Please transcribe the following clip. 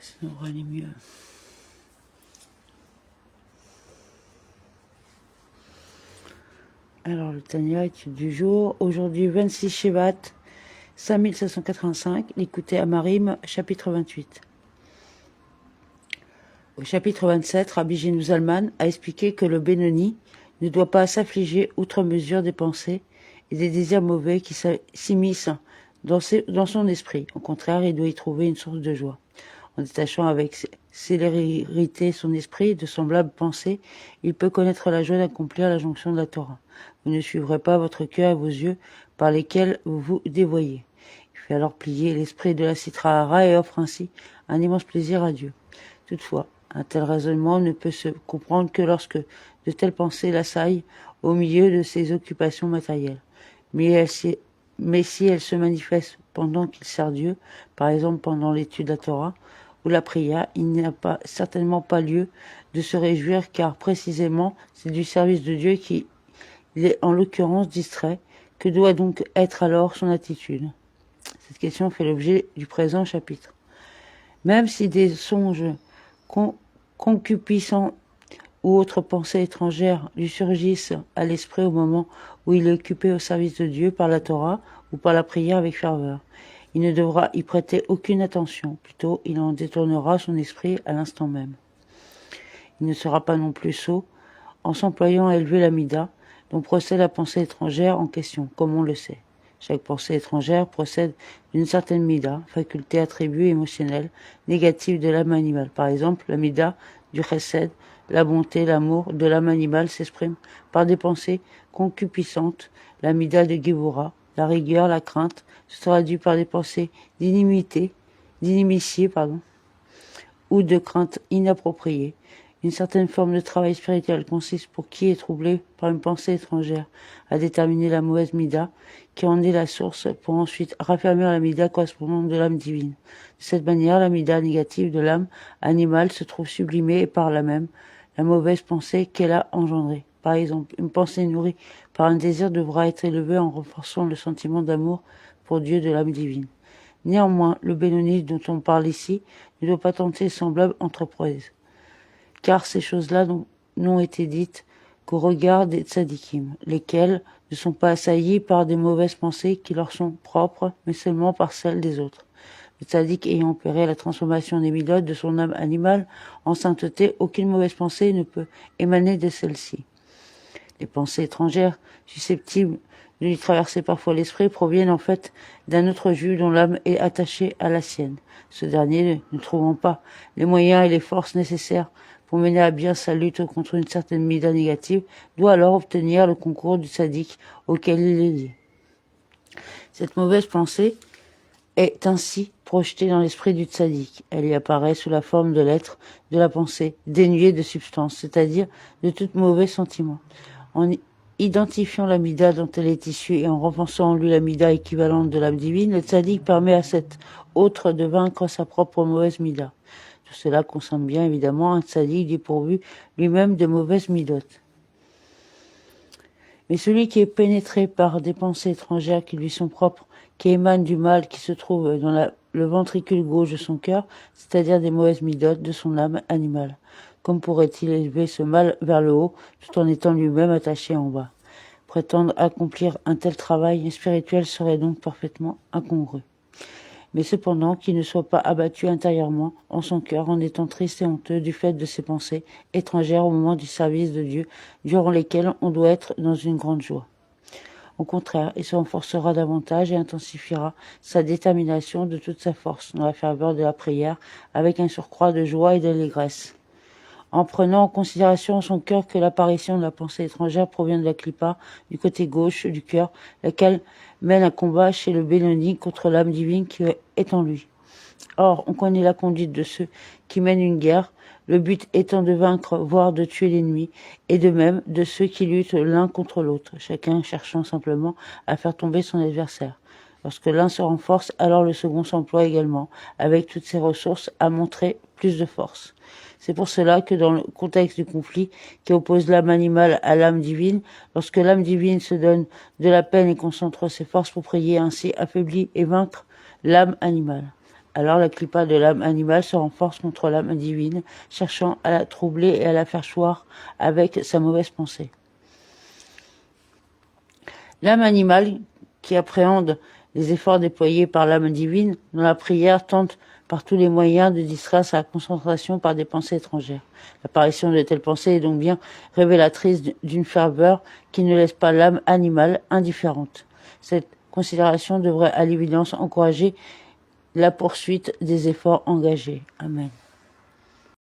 Ça aurait aller mieux. Alors, le Tanya, étude du jour. Aujourd'hui, 26 Shevat, 5785. L'écouter Amarim, chapitre 28. Au chapitre 27, Rabbi Gino Zalman a expliqué que le Benoni ne doit pas s'affliger outre mesure des pensées et des désirs mauvais qui s'immiscent dans son esprit. Au contraire, il doit y trouver une source de joie. En détachant avec célérité son esprit de semblables pensées, il peut connaître la joie d'accomplir la jonction de la Torah. Vous ne suivrez pas votre cœur et vos yeux par lesquels vous vous dévoyez. Il fait alors plier l'esprit de la Sitra Hara et offre ainsi un immense plaisir à Dieu. Toutefois, un tel raisonnement ne peut se comprendre que lorsque de telles pensées l'assaillent au milieu de ses occupations matérielles. Mais si elles se manifestent pendant qu'il sert Dieu, par exemple pendant l'étude de la Torah ou la prière, il n'y a certainement pas lieu de se réjouir car précisément c'est du service de Dieu qu'il est en l'occurrence distrait. Que doit donc être alors son attitude? Cette question fait l'objet du présent chapitre. Même si des songes concupiscents ou autres pensées étrangères lui surgissent à l'esprit au moment où il est occupé au service de Dieu par la Torah ou par la prière avec ferveur, il ne devra y prêter aucune attention, plutôt il en détournera son esprit à l'instant même. Il ne sera pas non plus sot en s'employant à élever l'amida dont procède la pensée étrangère en question, comme on le sait. Chaque pensée étrangère procède d'une certaine mida, faculté attribuée émotionnelle, négative de l'âme animale. Par exemple, la mida du chesed, la bonté, l'amour de l'âme animale s'exprime par des pensées concupiscentes. La mida de Gevura, la rigueur, la crainte, se traduit par des pensées d'inimitié, ou de crainte inappropriée. Une certaine forme de travail spirituel consiste pour qui est troublé par une pensée étrangère à déterminer la mauvaise mida, qui en est la source, pour ensuite raffermir la mida correspondante de l'âme divine. De cette manière, la mida négative de l'âme animale se trouve sublimée et par là même la mauvaise pensée qu'elle a engendrée. Par exemple, une pensée nourrie par un désir devra être élevée en renforçant le sentiment d'amour pour Dieu de l'âme divine. Néanmoins, le Benoni dont on parle ici ne doit pas tenter semblable entreprise, car ces choses-là n'ont été dites qu'au regard des tzadikim, lesquels ne sont pas assaillis par des mauvaises pensées qui leur sont propres, mais seulement par celles des autres. Le tzadik ayant opéré la transformation des midot de son âme animale en sainteté, aucune mauvaise pensée ne peut émaner de celle-ci. Les pensées étrangères, susceptibles de lui traverser parfois l'esprit, proviennent en fait d'un autre juif dont l'âme est attachée à la sienne. Ce dernier, ne trouvant pas les moyens et les forces nécessaires pour mener à bien sa lutte contre une certaine mida négative, doit alors obtenir le concours du tzaddik auquel il est lié. Cette mauvaise pensée est ainsi projetée dans l'esprit du tzaddik. Elle y apparaît sous la forme de l'être de la pensée, dénuée de substance, c'est-à-dire de tout mauvais sentiment. En identifiant la mida dont elle est issue et en renforçant en lui la mida équivalente de l'âme divine, le tzaddik permet à cet autre de vaincre sa propre mauvaise mida. Tout cela concerne bien évidemment un tzaddik dépourvu lui-même de mauvaises midotes. Mais celui qui est pénétré par des pensées étrangères qui lui sont propres, qui émanent du mal qui se trouve dans le ventricule gauche de son cœur, c'est-à-dire des mauvaises midotes de son âme animale. Comme pourrait-il élever ce mal vers le haut, tout en étant lui-même attaché en bas? Prétendre accomplir un tel travail spirituel serait donc parfaitement incongru. Mais cependant qu'il ne soit pas abattu intérieurement en son cœur en étant triste et honteux du fait de ses pensées étrangères au moment du service de Dieu, durant lesquelles on doit être dans une grande joie. Au contraire, il se renforcera davantage et intensifiera sa détermination de toute sa force dans la ferveur de la prière, avec un surcroît de joie et d'allégresse. En prenant en considération en son cœur que l'apparition de la pensée étrangère provient de la clipa du côté gauche du cœur, laquelle mène un combat chez le Benoni contre l'âme divine qui est en lui. Or, on connaît la conduite de ceux qui mènent une guerre, le but étant de vaincre, voire de tuer l'ennemi, et de même de ceux qui luttent l'un contre l'autre, chacun cherchant simplement à faire tomber son adversaire. Lorsque l'un se renforce, alors le second s'emploie également, avec toutes ses ressources, à montrer plus de force. C'est pour cela que dans le contexte du conflit qui oppose l'âme animale à l'âme divine, lorsque l'âme divine se donne de la peine et concentre ses forces pour prier, ainsi affaiblit et vaincre l'âme animale. Alors la clipa de l'âme animale se renforce contre l'âme divine, cherchant à la troubler et à la faire choir avec sa mauvaise pensée. L'âme animale, qui appréhende les efforts déployés par l'âme divine, dans la prière tente par tous les moyens de distraire sa concentration par des pensées étrangères. L'apparition de telles pensées est donc bien révélatrice d'une ferveur qui ne laisse pas l'âme animale indifférente. Cette considération devrait à l'évidence encourager la poursuite des efforts engagés. Amen.